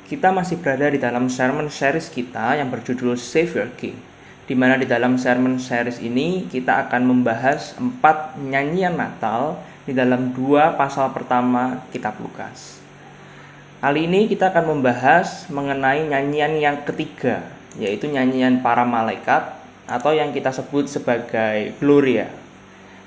Kita masih berada di dalam sermon series kita yang berjudul Save Your King, di mana di dalam sermon series ini kita akan membahas 4 nyanyian Natal di dalam 2 pasal pertama kitab Lukas. Kali ini kita akan membahas mengenai nyanyian yang ketiga, yaitu nyanyian para malaikat atau yang kita sebut sebagai Gloria,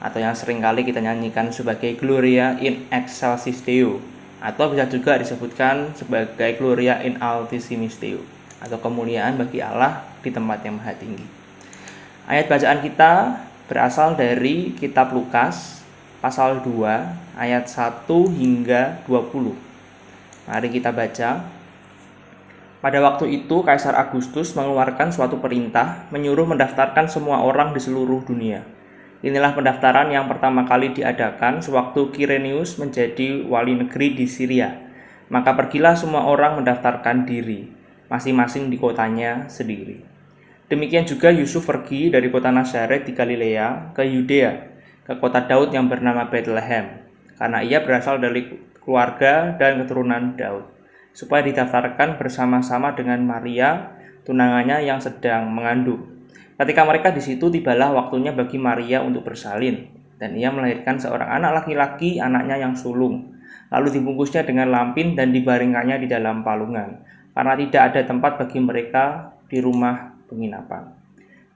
atau yang seringkali kita nyanyikan sebagai Gloria in Excelsis Deo, atau bisa juga disebutkan sebagai Gloria in Altissimis Deo, atau kemuliaan bagi Allah di tempat yang maha tinggi. Ayat bacaan kita berasal dari kitab Lukas pasal 2 ayat 1 hingga 20. Mari kita baca. Pada waktu itu Kaisar Agustus mengeluarkan suatu perintah menyuruh mendaftarkan semua orang di seluruh dunia. Inilah pendaftaran yang pertama kali diadakan sewaktu Quirinius menjadi wali negeri di Syria. Maka pergilah semua orang mendaftarkan diri, masing-masing di kotanya sendiri. Demikian juga Yusuf pergi dari kota Nazaret di Galilea ke Yudea, ke kota Daud yang bernama Bethlehem, karena ia berasal dari keluarga dan keturunan Daud, supaya didaftarkan bersama-sama dengan Maria, tunangannya yang sedang mengandung. Ketika mereka di situ, tibalah waktunya bagi Maria untuk bersalin, dan ia melahirkan seorang anak laki-laki, anaknya yang sulung. Lalu dibungkusnya dengan lampin dan dibaringkannya di dalam palungan, karena tidak ada tempat bagi mereka di rumah penginapan.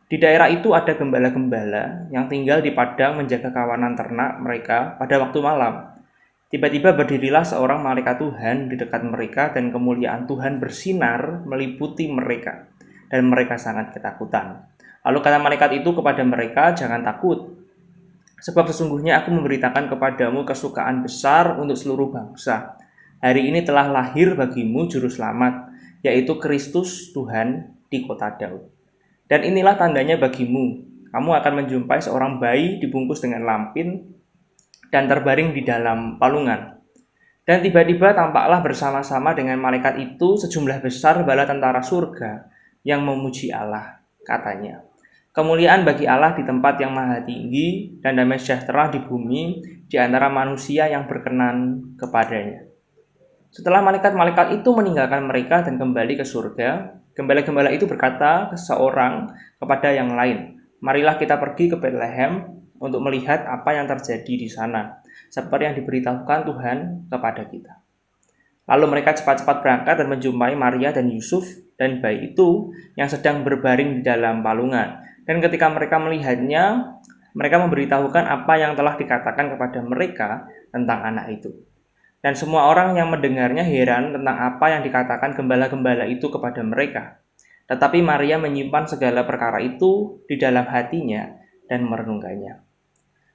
Di daerah itu ada gembala-gembala yang tinggal di padang menjaga kawanan ternak mereka pada waktu malam. Tiba-tiba berdirilah seorang malaikat Tuhan di dekat mereka, dan kemuliaan Tuhan bersinar meliputi mereka, dan mereka sangat ketakutan. Lalu kata malaikat itu kepada mereka, "Jangan takut, sebab sesungguhnya aku memberitakan kepadamu kesukaan besar untuk seluruh bangsa. Hari ini telah lahir bagimu juru selamat, yaitu Kristus Tuhan di kota Daud. Dan inilah tandanya bagimu, kamu akan menjumpai seorang bayi dibungkus dengan lampin dan terbaring di dalam palungan." Dan tiba-tiba tampaklah bersama-sama dengan malaikat itu sejumlah besar bala tentara surga yang memuji Allah, katanya, "Kemuliaan bagi Allah di tempat yang maha tinggi, dan damai sejahtera di bumi di antara manusia yang berkenan kepadanya." Setelah malaikat-malaikat itu meninggalkan mereka dan kembali ke surga, gembala-gembala itu berkata seorang kepada yang lain, "Marilah kita pergi ke Bethlehem untuk melihat apa yang terjadi di sana, seperti yang diberitahukan Tuhan kepada kita." Lalu mereka cepat-cepat berangkat dan menjumpai Maria dan Yusuf dan bayi itu yang sedang berbaring di dalam palungan. Dan ketika mereka melihatnya, mereka memberitahukan apa yang telah dikatakan kepada mereka tentang anak itu. Dan semua orang yang mendengarnya heran tentang apa yang dikatakan gembala-gembala itu kepada mereka. Tetapi Maria menyimpan segala perkara itu di dalam hatinya dan merenungkannya.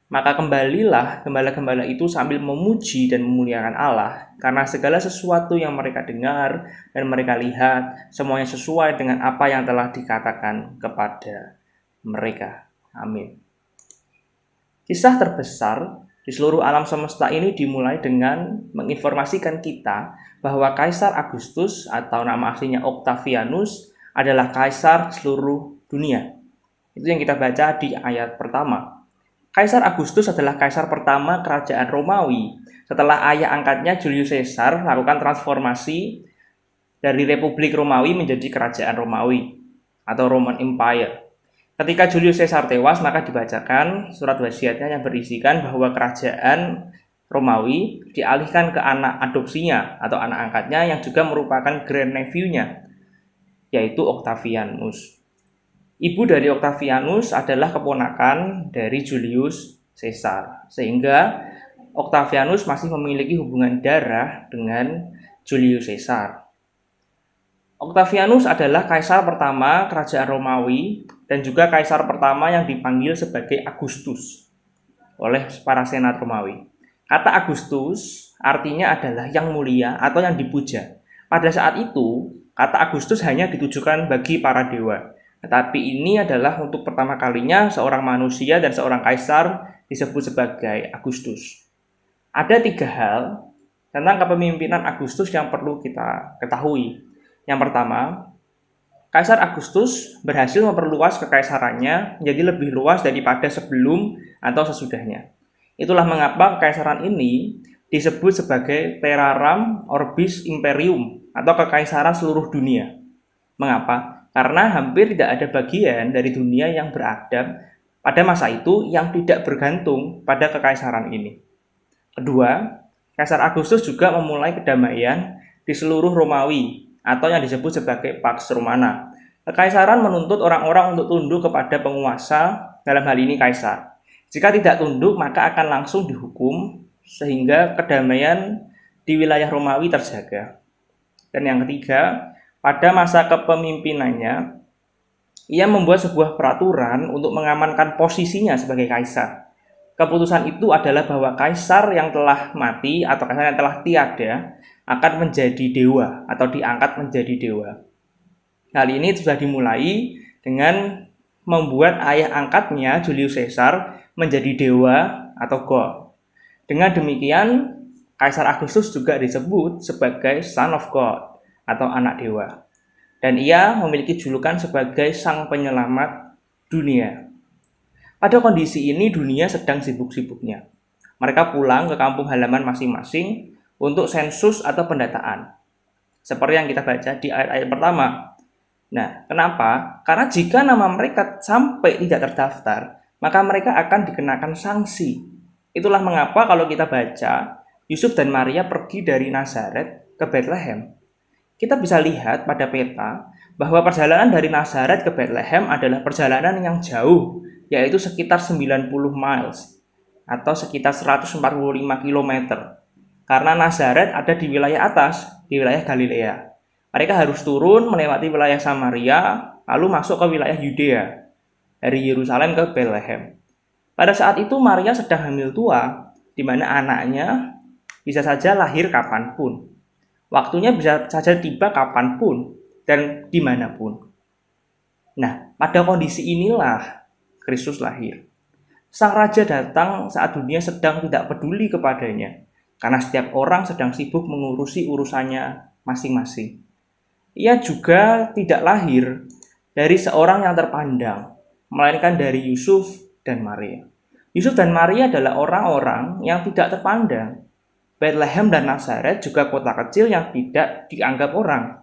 Maka kembalilah gembala-gembala itu sambil memuji dan memuliakan Allah, karena segala sesuatu yang mereka dengar dan mereka lihat, semuanya sesuai dengan apa yang telah dikatakan kepada mereka. Amin. Kisah terbesar di seluruh alam semesta ini dimulai dengan menginformasikan kita bahwa Kaisar Agustus, atau nama aslinya Octavianus, adalah kaisar seluruh dunia. Itu yang kita baca di ayat pertama. Kaisar Agustus adalah kaisar pertama kerajaan Romawi setelah ayah angkatnya Julius Caesar melakukan transformasi dari Republik Romawi menjadi kerajaan Romawi atau Roman Empire. Ketika Julius Caesar tewas, maka dibacakan surat wasiatnya yang berisikan bahwa kerajaan Romawi dialihkan ke anak adopsinya atau anak angkatnya yang juga merupakan grand nephew-nya, yaitu Octavianus. Ibu dari Octavianus adalah keponakan dari Julius Caesar, sehingga Octavianus masih memiliki hubungan darah dengan Julius Caesar. Octavianus adalah kaisar pertama kerajaan Romawi dan juga kaisar pertama yang dipanggil sebagai Agustus oleh para senat Romawi. Kata Agustus artinya adalah yang mulia atau yang dipuja. Pada saat itu, kata Agustus hanya ditujukan bagi para dewa. Tetapi ini adalah untuk pertama kalinya seorang manusia dan seorang kaisar disebut sebagai Agustus. Ada 3 hal tentang kepemimpinan Agustus yang perlu kita ketahui. Yang pertama, Kaisar Agustus berhasil memperluas kekaisarannya menjadi lebih luas daripada sebelum atau sesudahnya. Itulah mengapa kekaisaran ini disebut sebagai Terrarum Orbis Imperium atau kekaisaran seluruh dunia. Mengapa? Karena hampir tidak ada bagian dari dunia yang beradab pada masa itu yang tidak bergantung pada kekaisaran ini. Kedua, Kaisar Agustus juga memulai kedamaian di seluruh Romawi atau yang disebut sebagai Pax Romana. Kekaisaran menuntut orang-orang untuk tunduk kepada penguasa, dalam hal ini kaisar. Jika tidak tunduk, maka akan langsung dihukum sehingga kedamaian di wilayah Romawi terjaga. Dan yang ketiga, pada masa kepemimpinannya, ia membuat sebuah peraturan untuk mengamankan posisinya sebagai kaisar. Keputusan itu adalah bahwa kaisar yang telah mati atau kaisar yang telah tiada akan menjadi dewa atau diangkat menjadi dewa. Hal ini sudah dimulai dengan membuat ayah angkatnya Julius Caesar menjadi dewa atau god. Dengan demikian, Kaisar Agustus juga disebut sebagai Son of God atau anak dewa. Dan ia memiliki julukan sebagai sang penyelamat dunia. Pada kondisi ini dunia sedang sibuk-sibuknya. Mereka pulang ke kampung halaman masing-masing untuk sensus atau pendataan. Seperti yang kita baca di ayat-ayat pertama. Nah, kenapa? Karena jika nama mereka sampai tidak terdaftar, maka mereka akan dikenakan sanksi. Itulah mengapa kalau kita baca, Yusuf dan Maria pergi dari Nazaret ke Bethlehem. Kita bisa lihat pada peta bahwa perjalanan dari Nazaret ke Bethlehem adalah perjalanan yang jauh, yaitu sekitar 90 miles atau sekitar 145 km. Karena Nazaret ada di wilayah atas, di wilayah Galilea. Mereka harus turun melewati wilayah Samaria, lalu masuk ke wilayah Yudea, dari Yerusalem ke Bethlehem. Pada saat itu Maria sedang hamil tua, di mana anaknya bisa saja lahir kapanpun. Waktunya bisa saja tiba kapanpun dan dimanapun. Nah, pada kondisi inilah Kristus lahir. Sang Raja datang saat dunia sedang tidak peduli kepadanya, karena setiap orang sedang sibuk mengurusi urusannya masing-masing. Ia juga tidak lahir dari seorang yang terpandang, melainkan dari Yusuf dan Maria. Yusuf dan Maria adalah orang-orang yang tidak terpandang. Bethlehem dan Nazaret juga kota kecil yang tidak dianggap orang.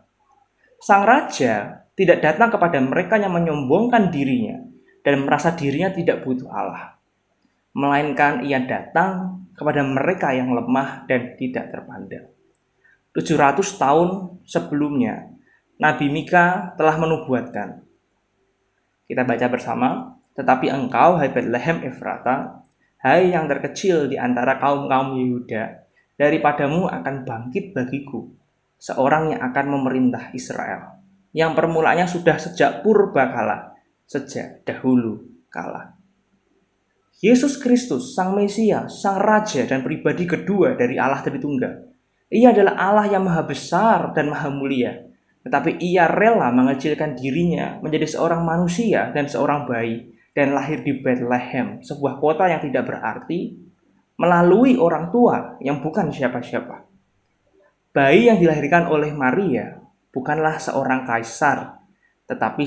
Sang Raja tidak datang kepada mereka yang menyombongkan dirinya dan merasa dirinya tidak butuh Allah, melainkan ia datang kepada mereka yang lemah dan tidak terpandang. 700 tahun sebelumnya, Nabi Mika telah menubuatkan. Kita baca bersama, tetapi engkau, hai Bethlehem Efrata, hai yang terkecil di antara kaum-kaum Yehuda, daripadamu akan bangkit bagiku seorang yang akan memerintah Israel, yang permulaannya sudah sejak purba kala, sejak dahulu kala. Yesus Kristus, Sang Mesias, Sang Raja dan pribadi kedua dari Allah Tritunggal. Ia adalah Allah yang maha besar dan maha mulia, tetapi ia rela mengecilkan dirinya menjadi seorang manusia dan seorang bayi, dan lahir di Bethlehem, sebuah kota yang tidak berarti, melalui orang tua yang bukan siapa-siapa. Bayi yang dilahirkan oleh Maria bukanlah seorang kaisar, tetapi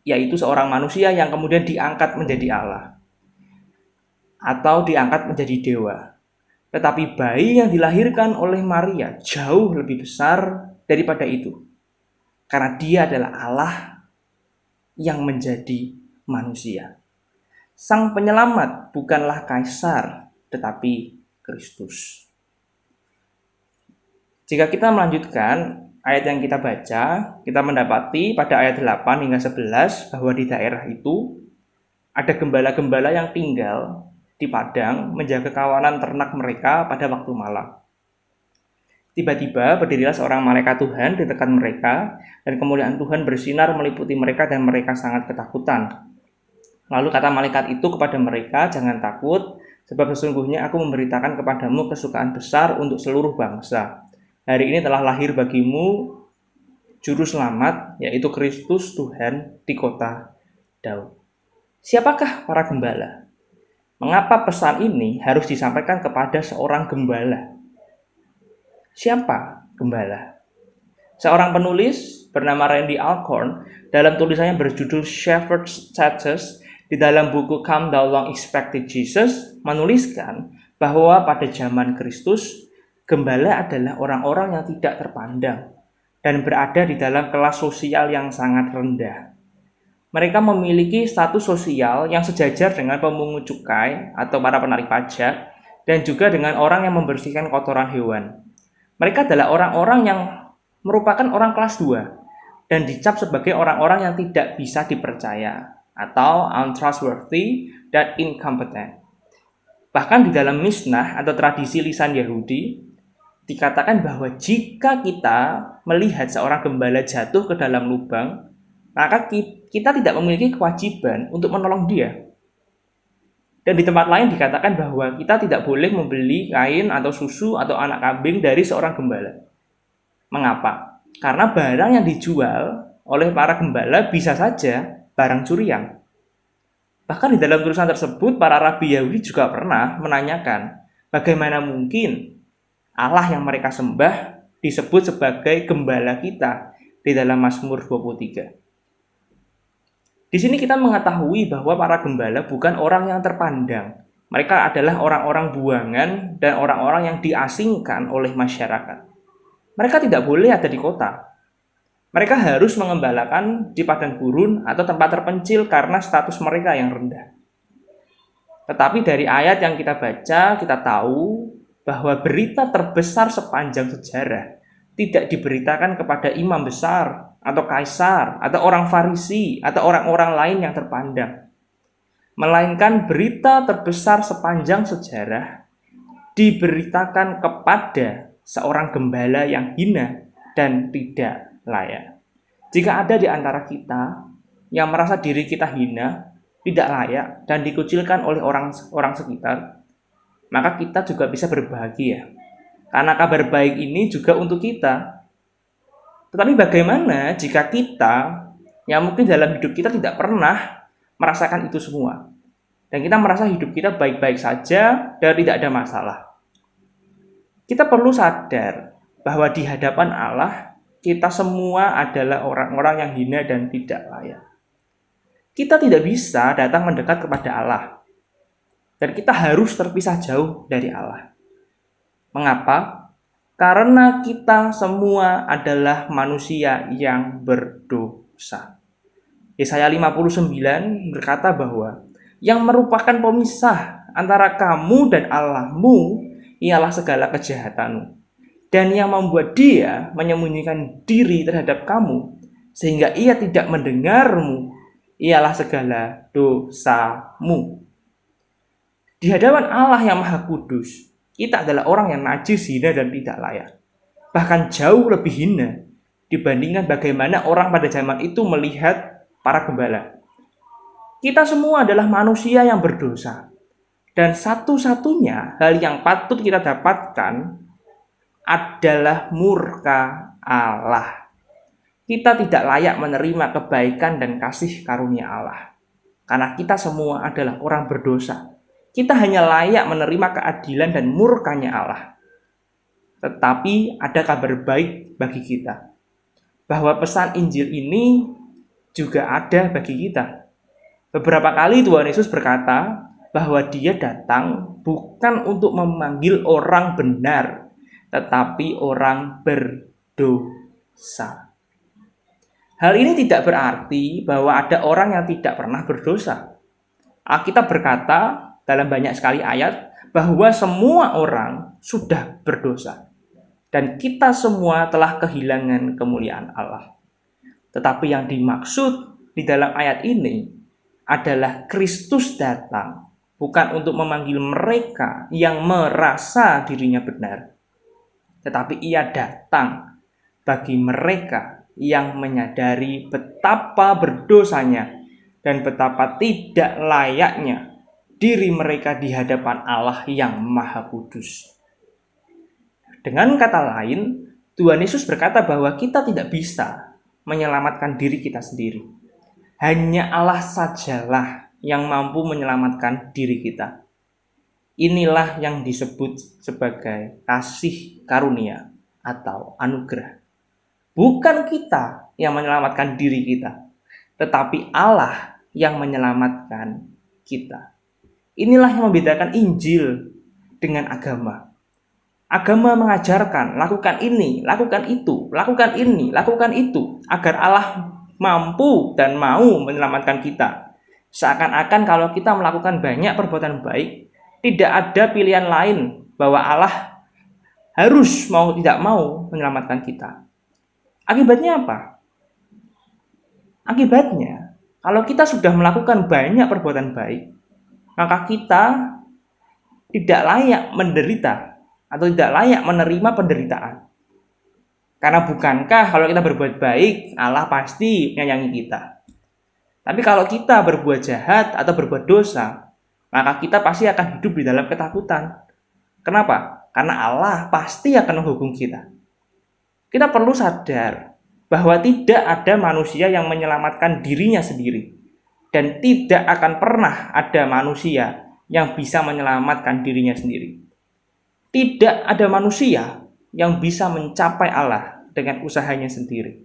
yaitu seorang manusia yang kemudian diangkat menjadi Allah atau diangkat menjadi dewa. Tetapi bayi yang dilahirkan oleh Maria jauh lebih besar daripada itu, karena dia adalah Allah yang menjadi manusia. Sang penyelamat bukanlah kaisar, tetapi Kristus. Jika kita melanjutkan ayat yang kita baca, kita mendapati pada ayat 8 hingga 11 bahwa di daerah itu ada gembala-gembala yang tinggal di padang menjaga kawanan ternak mereka pada waktu malam. Tiba-tiba berdirilah seorang malaikat Tuhan di dekat mereka, dan kemuliaan Tuhan bersinar meliputi mereka dan mereka sangat ketakutan. Lalu kata malaikat itu kepada mereka, jangan takut, sebab sesungguhnya aku memberitakan kepadamu kesukaan besar untuk seluruh bangsa. Hari ini telah lahir bagimu Juru Selamat, yaitu Kristus Tuhan di kota Daud. Siapakah para gembala? Mengapa pesan ini harus disampaikan kepada seorang gembala? Siapa gembala? Seorang penulis bernama Randy Alcorn dalam tulisannya berjudul Shepherd's Status di dalam buku Come Thou Long Expected Jesus menuliskan bahwa pada zaman Kristus, gembala adalah orang-orang yang tidak terpandang dan berada di dalam kelas sosial yang sangat rendah. Mereka memiliki status sosial yang sejajar dengan pemungut cukai atau para penarik pajak dan juga dengan orang yang membersihkan kotoran hewan. Mereka adalah orang-orang yang merupakan orang kelas 2 dan dicap sebagai orang-orang yang tidak bisa dipercaya atau untrustworthy dan incompetent. Bahkan di dalam Mishnah atau tradisi lisan Yahudi, dikatakan bahwa jika kita melihat seorang gembala jatuh ke dalam lubang, maka kita tidak memiliki kewajiban untuk menolong dia. Dan di tempat lain dikatakan bahwa kita tidak boleh membeli kain atau susu atau anak kambing dari seorang gembala. Mengapa? Karena barang yang dijual oleh para gembala bisa saja barang curian. Bahkan di dalam tulisan tersebut, para rabi Yahudi juga pernah menanyakan bagaimana mungkin Allah yang mereka sembah disebut sebagai gembala kita di dalam Mazmur 23. Di sini kita mengetahui bahwa para gembala bukan orang yang terpandang. Mereka adalah orang-orang buangan dan orang-orang yang diasingkan oleh masyarakat. Mereka tidak boleh ada di kota. Mereka harus mengembalakan di padang gurun atau tempat terpencil karena status mereka yang rendah. Tetapi dari ayat yang kita baca, kita tahu bahwa berita terbesar sepanjang sejarah tidak diberitakan kepada imam besar atau kaisar atau orang Farisi atau orang-orang lain yang terpandang. Melainkan berita terbesar sepanjang sejarah diberitakan kepada seorang gembala yang hina dan tidak layak. Jika ada di antara kita yang merasa diri kita hina, tidak layak, dan dikucilkan oleh orang sekitar, maka kita juga bisa berbahagia. Karena kabar baik ini juga untuk kita. Tetapi bagaimana jika kita, yang mungkin dalam hidup kita tidak pernah merasakan itu semua, dan kita merasa hidup kita baik-baik saja dan tidak ada masalah? Kita perlu sadar bahwa di hadapan Allah, kita semua adalah orang-orang yang hina dan tidak layak. Kita tidak bisa datang mendekat kepada Allah, dan kita harus terpisah jauh dari Allah. Mengapa? Karena kita semua adalah manusia yang berdosa. Yesaya 59 berkata bahwa yang merupakan pemisah antara kamu dan Allahmu ialah segala kejahatanmu. Dan yang membuat dia menyembunyikan diri terhadap kamu sehingga ia tidak mendengarmu ialah segala dosamu. Di hadapan Allah yang Maha Kudus, kita adalah orang yang najis, hina, dan tidak layak. Bahkan jauh lebih hina dibandingkan bagaimana orang pada zaman itu melihat para gembala. Kita semua adalah manusia yang berdosa. Dan satu-satunya hal yang patut kita dapatkan adalah murka Allah. Kita tidak layak menerima kebaikan dan kasih karunia Allah. Karena kita semua adalah orang berdosa. Kita hanya layak menerima keadilan dan murkanya Allah. Tetapi ada kabar baik bagi kita, bahwa pesan Injil ini juga ada bagi kita. Beberapa kali Tuhan Yesus berkata bahwa dia datang bukan untuk memanggil orang benar, tetapi orang berdosa. Hal ini tidak berarti bahwa ada orang yang tidak pernah berdosa. Alkitab berkata dalam banyak sekali ayat bahwa semua orang sudah berdosa dan kita semua telah kehilangan kemuliaan Allah. Tetapi yang dimaksud di dalam ayat ini adalah Kristus datang bukan untuk memanggil mereka yang merasa dirinya benar, tetapi ia datang bagi mereka yang menyadari betapa berdosanya dan betapa tidak layaknya diri mereka di hadapan Allah yang Maha Kudus. Dengan kata lain, Tuhan Yesus berkata bahwa kita tidak bisa menyelamatkan diri kita sendiri. Hanya Allah sajalah yang mampu menyelamatkan diri kita. Inilah yang disebut sebagai kasih karunia atau anugerah. Bukan kita yang menyelamatkan diri kita, tetapi Allah yang menyelamatkan kita. Inilah yang membedakan Injil dengan agama. Agama mengajarkan, lakukan ini, lakukan itu, lakukan ini, lakukan itu, agar Allah mampu dan mau menyelamatkan kita. Seakan-akan kalau kita melakukan banyak perbuatan baik, tidak ada pilihan lain bahwa Allah harus mau tidak mau menyelamatkan kita. Akibatnya apa? Akibatnya, kalau kita sudah melakukan banyak perbuatan baik, maka kita tidak layak menderita atau tidak layak menerima penderitaan. Karena bukankah kalau kita berbuat baik, Allah pasti menyayangi kita. Tapi kalau kita berbuat jahat atau berbuat dosa, maka kita pasti akan hidup di dalam ketakutan. Kenapa? Karena Allah pasti akan menghukum kita. Kita perlu sadar bahwa tidak ada manusia yang menyelamatkan dirinya sendiri. Dan tidak akan pernah ada manusia yang bisa menyelamatkan dirinya sendiri. Tidak ada manusia yang bisa mencapai Allah dengan usahanya sendiri.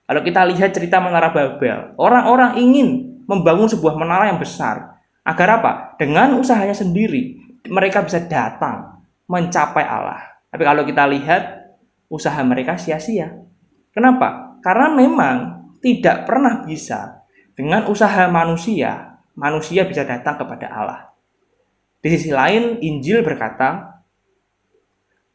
Kalau kita lihat cerita Menara Babel, orang-orang ingin membangun sebuah menara yang besar. Agar apa? Dengan usahanya sendiri, mereka bisa datang mencapai Allah. Tapi kalau kita lihat, usaha mereka sia-sia. Kenapa? Karena memang tidak pernah bisa dengan usaha manusia, manusia bisa datang kepada Allah. Di sisi lain, Injil berkata,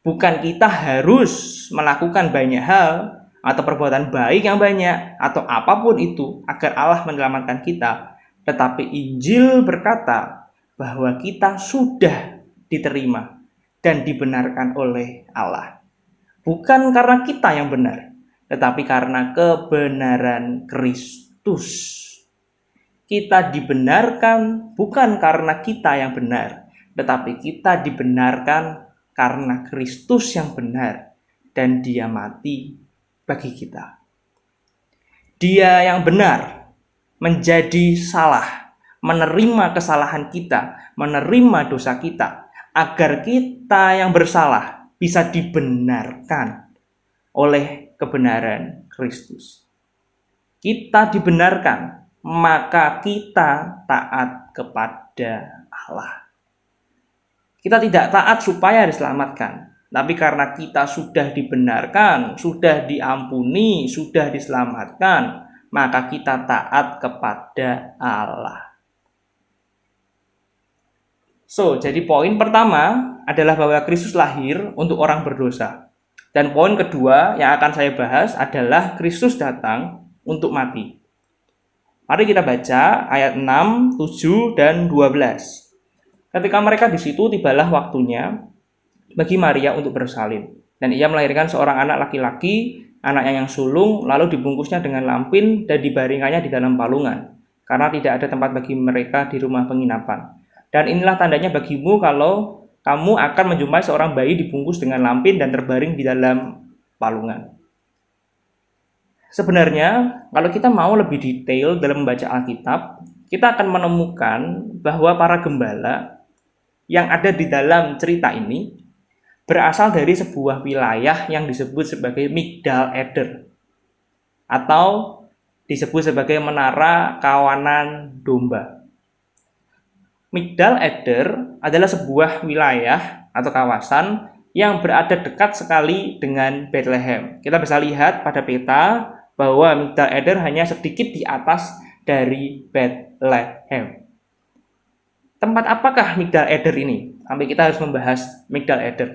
bukan kita harus melakukan banyak hal atau perbuatan baik yang banyak atau apapun itu agar Allah menyelamatkan kita, tetapi Injil berkata bahwa kita sudah diterima dan dibenarkan oleh Allah. Bukan karena kita yang benar, tetapi karena kebenaran Kristus. Kita dibenarkan bukan karena kita yang benar, tetapi kita dibenarkan karena Kristus yang benar dan Dia mati bagi kita. Dia yang benar menjadi salah, menerima kesalahan kita, menerima dosa kita, agar kita yang bersalah bisa dibenarkan oleh kebenaran Kristus. Kita dibenarkan, maka kita taat kepada Allah. Kita tidak taat supaya diselamatkan, tapi karena kita sudah dibenarkan, sudah diampuni, sudah diselamatkan, maka kita taat kepada Allah. Jadi poin pertama adalah bahwa Kristus lahir untuk orang berdosa. Dan poin kedua yang akan saya bahas adalah Kristus datang untuk mati. Mari kita baca ayat 6, 7, dan 12. Ketika mereka di situ, tibalah waktunya bagi Maria untuk bersalin. Dan ia melahirkan seorang anak laki-laki, anaknya yang sulung, lalu dibungkusnya dengan lampin dan dibaringkannya di dalam palungan, karena tidak ada tempat bagi mereka di rumah penginapan. Dan inilah tandanya bagimu kalau kamu akan menjumpai seorang bayi dibungkus dengan lampin dan terbaring di dalam palungan. Sebenarnya, kalau kita mau lebih detail dalam membaca Alkitab, kita akan menemukan bahwa para gembala yang ada di dalam cerita ini berasal dari sebuah wilayah yang disebut sebagai Migdal Eder atau disebut sebagai Menara Kawanan Domba. Migdal Eder adalah sebuah wilayah atau kawasan yang berada dekat sekali dengan Bethlehem. Kita bisa lihat pada peta bahwa Migdal Eder hanya sedikit di atas dari Bethlehem. Tempat apakah Migdal Eder ini? Sampai kita harus membahas Migdal Eder.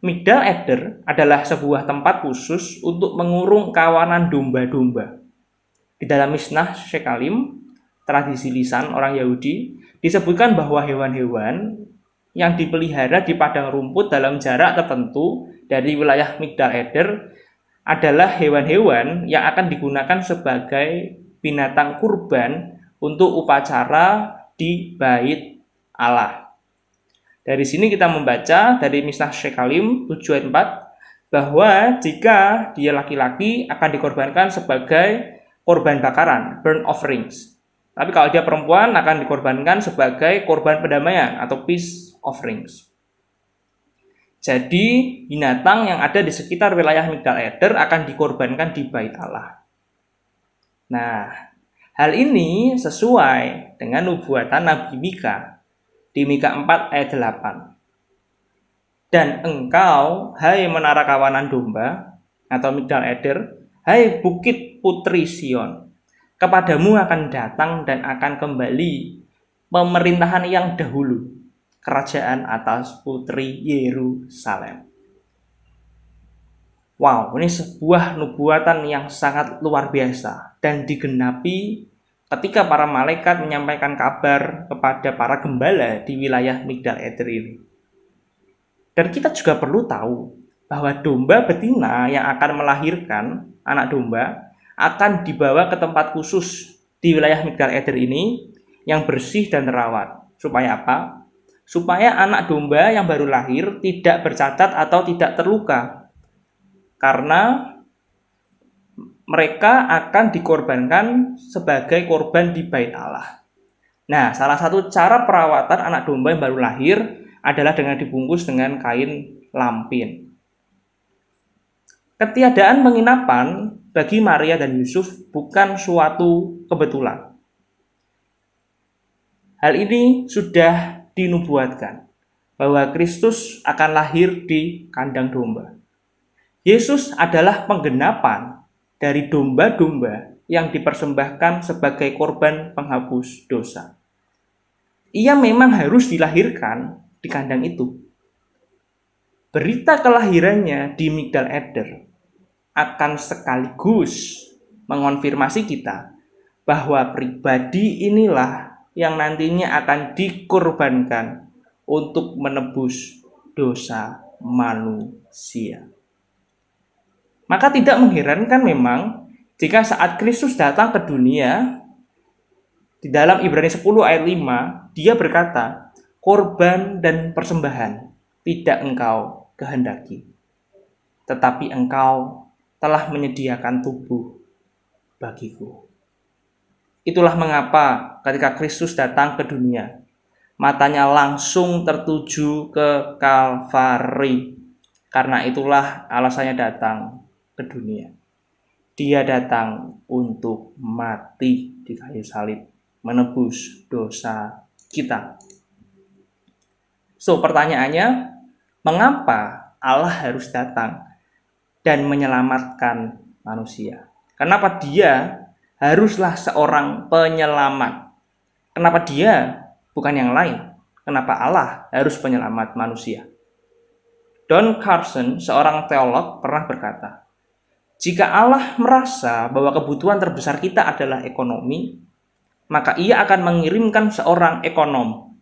Migdal Eder adalah sebuah tempat khusus untuk mengurung kawanan domba-domba. Di dalam Mishnah Shekalim, tradisi lisan orang Yahudi, disebutkan bahwa hewan-hewan yang dipelihara di padang rumput dalam jarak tertentu dari wilayah Migdal Eder adalah hewan-hewan yang akan digunakan sebagai binatang kurban untuk upacara di bait Allah. Dari sini kita membaca dari Mishnah Shekalim 7 ayat 4 bahwa jika dia laki-laki akan dikorbankan sebagai korban bakaran, burnt offerings. Tapi kalau dia perempuan akan dikorbankan sebagai korban pendamaian atau peace offerings. Jadi binatang yang ada di sekitar wilayah Migdal Eder akan dikorbankan di bait Allah. Nah, hal ini sesuai dengan nubuatan Nabi Mika di Mika 4 ayat 8. Dan engkau, hai menara kawanan domba, atau Migdal Eder, hai bukit putri Sion, kepadamu akan datang dan akan kembali pemerintahan yang dahulu, kerajaan atas putri Yerusalem. Wow, ini sebuah nubuatan yang sangat luar biasa dan digenapi ketika para malaikat menyampaikan kabar kepada para gembala di wilayah Migdal Eder ini. Dan kita juga perlu tahu bahwa domba betina yang akan melahirkan anak domba akan dibawa ke tempat khusus di wilayah Migdal Eder ini yang bersih dan terawat. Supaya apa? Supaya anak domba yang baru lahir tidak bercacat atau tidak terluka. Karena mereka akan dikorbankan sebagai korban di Bait Allah. Nah, salah satu cara perawatan anak domba yang baru lahir adalah dengan dibungkus dengan kain lampin. Ketiadaan penginapan bagi Maria dan Yusuf bukan suatu kebetulan. Hal ini sudah dinubuatkan bahwa Kristus akan lahir di kandang domba. Yesus adalah penggenapan dari domba-domba yang dipersembahkan sebagai korban penghapus dosa. Ia memang harus dilahirkan di kandang itu. Berita kelahirannya di Migdal Eder akan sekaligus mengonfirmasi kita bahwa pribadi inilah yang nantinya akan dikorbankan untuk menebus dosa manusia. Maka tidak mengherankan memang jika saat Kristus datang ke dunia, di dalam Ibrani 10 ayat 5, dia berkata, korban dan persembahan tidak engkau kehendaki, tetapi engkau telah menyediakan tubuh bagiku. Itulah mengapa ketika Kristus datang ke dunia, matanya langsung tertuju ke Kalvari. Karena itulah alasannya datang ke dunia. Dia datang untuk mati di kayu salib, menebus dosa kita. So, pertanyaannya, mengapa Allah harus datang dan menyelamatkan manusia? Kenapa dia haruslah seorang penyelamat? Kenapa dia bukan yang lain? Kenapa Allah harus penyelamat manusia? Don Carson, seorang teolog, pernah berkata, jika Allah merasa bahwa kebutuhan terbesar kita adalah ekonomi, maka ia akan mengirimkan seorang ekonom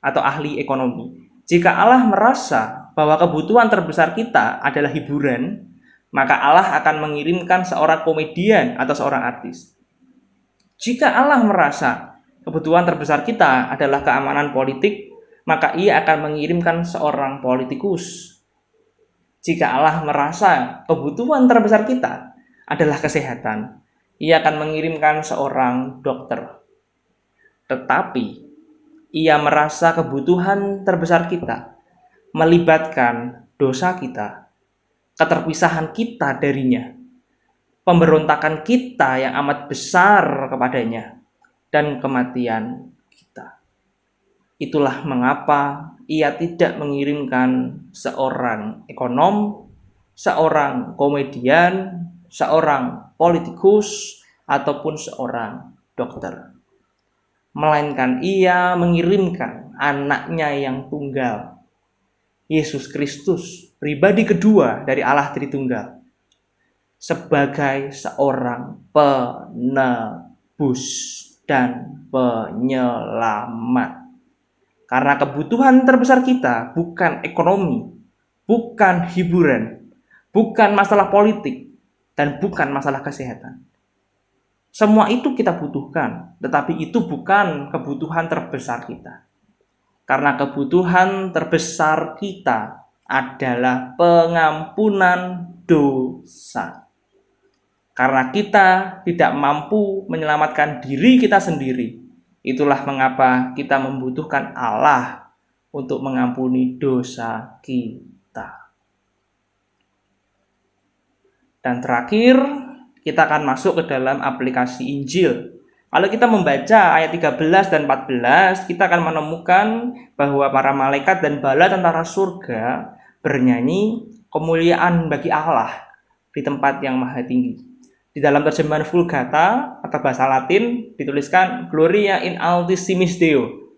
atau ahli ekonomi. Jika Allah merasa bahwa kebutuhan terbesar kita adalah hiburan, maka Allah akan mengirimkan seorang komedian atau seorang artis. Jika Allah merasa kebutuhan terbesar kita adalah keamanan politik, maka ia akan mengirimkan seorang politikus. Jika Allah merasa kebutuhan terbesar kita adalah kesehatan, ia akan mengirimkan seorang dokter. Tetapi ia merasa kebutuhan terbesar kita melibatkan dosa kita, keterpisahan kita darinya, pemberontakan kita yang amat besar kepadanya, dan kematian kita. Itulah mengapa ia tidak mengirimkan seorang ekonom, seorang komedian, seorang politikus, ataupun seorang dokter. Melainkan ia mengirimkan anaknya yang tunggal, Yesus Kristus, pribadi kedua dari Allah Tritunggal, sebagai seorang penebus dan penyelamat. Karena kebutuhan terbesar kita bukan ekonomi, bukan hiburan, bukan masalah politik, dan bukan masalah kesehatan. Semua itu kita butuhkan, tetapi itu bukan kebutuhan terbesar kita. Karena kebutuhan terbesar kita adalah pengampunan dosa. Karena kita tidak mampu menyelamatkan diri kita sendiri, itulah mengapa kita membutuhkan Allah untuk mengampuni dosa kita. Dan terakhir, kita akan masuk ke dalam aplikasi Injil Kalau kita membaca ayat 13 dan 14, kita akan menemukan bahwa para malaikat dan bala tentara surga bernyanyi kemuliaan bagi Allah di tempat yang maha tinggi. Di dalam terjemahan Vulgata atau bahasa Latin dituliskan Gloria in Altissimis Deo,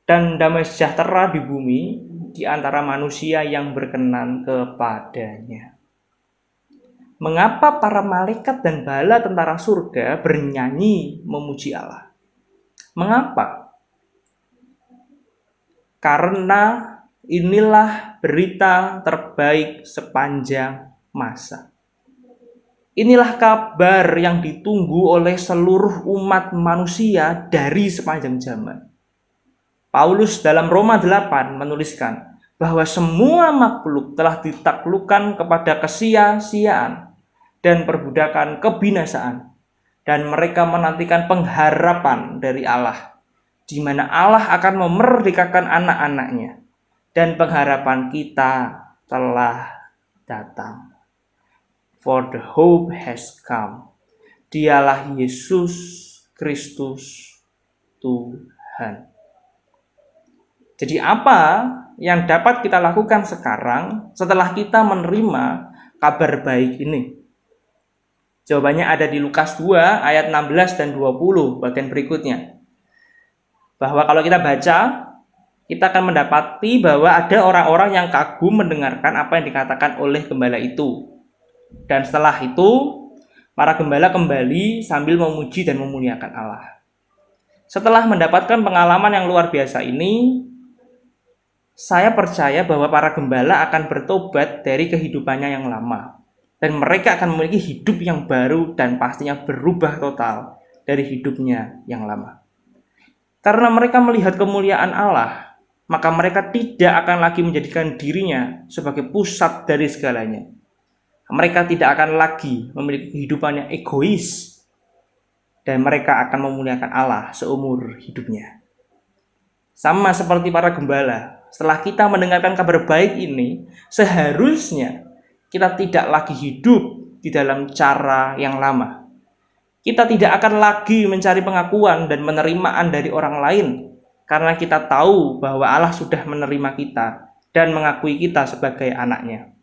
dan damai sejahtera di bumi di antara manusia yang berkenan kepadanya. Mengapa para malaikat dan bala tentara surga bernyanyi memuji Allah? Mengapa? Karena inilah berita terbaik sepanjang masa. Inilah kabar yang ditunggu oleh seluruh umat manusia dari sepanjang zaman. Paulus dalam Roma 8 menuliskan bahwa semua makhluk telah ditaklukkan kepada kesia-siaan dan perbudakan kebinasaan, dan mereka menantikan pengharapan dari Allah, di mana Allah akan memerdekakan anak-anaknya, dan pengharapan kita telah datang. For the hope has come. Dialah Yesus Kristus Tuhan. Jadi apa yang dapat kita lakukan sekarang setelah kita menerima kabar baik ini? Jawabannya ada di Lukas 2 ayat 16 dan 20 bagian berikutnya. Bahwa kalau kita baca, kita akan mendapati bahwa ada orang-orang yang kagum mendengarkan apa yang dikatakan oleh gembala itu. Dan setelah itu, para gembala kembali sambil memuji dan memuliakan Allah. Setelah mendapatkan pengalaman yang luar biasa ini, saya percaya bahwa para gembala akan bertobat dari kehidupannya yang lama. Dan mereka akan memiliki hidup yang baru dan pastinya berubah total dari hidupnya yang lama. Karena mereka melihat kemuliaan Allah, maka mereka tidak akan lagi menjadikan dirinya sebagai pusat dari segalanya. Mereka tidak akan lagi memiliki kehidupan yang egois, dan mereka akan memuliakan Allah seumur hidupnya. Sama seperti para gembala, setelah kita mendengarkan kabar baik ini, seharusnya kita tidak lagi hidup di dalam cara yang lama. Kita tidak akan lagi mencari pengakuan dan penerimaan dari orang lain, karena kita tahu bahwa Allah sudah menerima kita dan mengakui kita sebagai anaknya.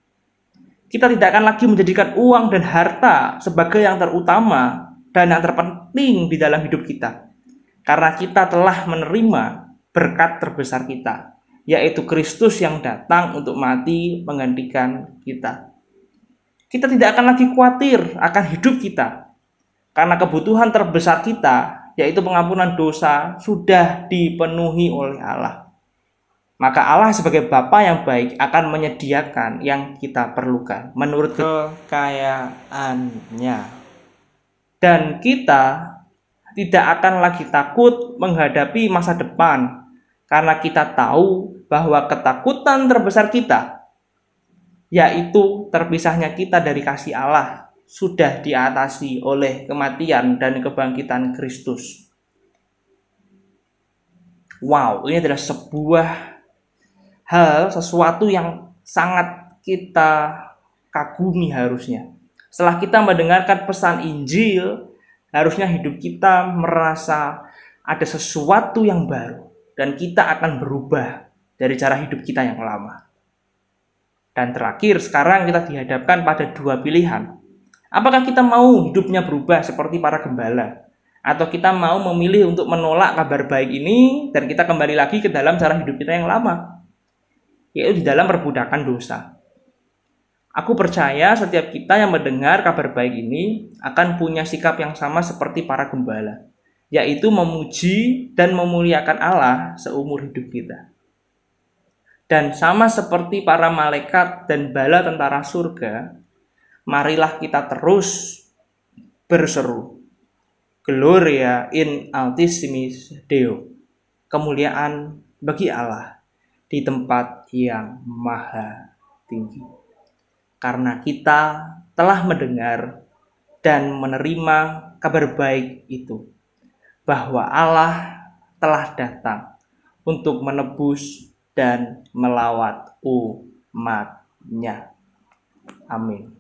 Kita tidak akan lagi menjadikan uang dan harta sebagai yang terutama dan yang terpenting di dalam hidup kita, karena kita telah menerima berkat terbesar kita, yaitu Kristus yang datang untuk mati menggantikan kita. Kita tidak akan lagi khawatir akan hidup kita, karena kebutuhan terbesar kita, yaitu pengampunan dosa, sudah dipenuhi oleh Allah. Maka Allah sebagai Bapa yang baik akan menyediakan yang kita perlukan menurut kekayaannya. Dan kita tidak akan lagi takut menghadapi masa depan, karena kita tahu bahwa ketakutan terbesar kita, yaitu terpisahnya kita dari kasih Allah, sudah diatasi oleh kematian dan kebangkitan Kristus. Wow, ini adalah sebuah sesuatu yang sangat kita kagumi harusnya. Setelah kita mendengarkan pesan Injil, harusnya hidup kita merasa ada sesuatu yang baru, dan kita akan berubah dari cara hidup kita yang lama. Dan terakhir, sekarang kita dihadapkan pada dua pilihan. Apakah kita mau hidupnya berubah seperti para gembala? Atau kita mau memilih untuk menolak kabar baik ini dan kita kembali lagi ke dalam cara hidup kita yang lama, yaitu di dalam perbudakan dosa. Aku percaya setiap kita yang mendengar kabar baik ini akan punya sikap yang sama seperti para gembala, yaitu memuji dan memuliakan Allah seumur hidup kita. Dan sama seperti para malaikat dan bala tentara surga, marilah kita terus berseru, Gloria in Altissimis Deo, kemuliaan bagi Allah di tempat yang maha tinggi. Karena kita telah mendengar dan menerima kabar baik itu, bahwa Allah telah datang untuk menebus dan melawat umat-Nya. Amin.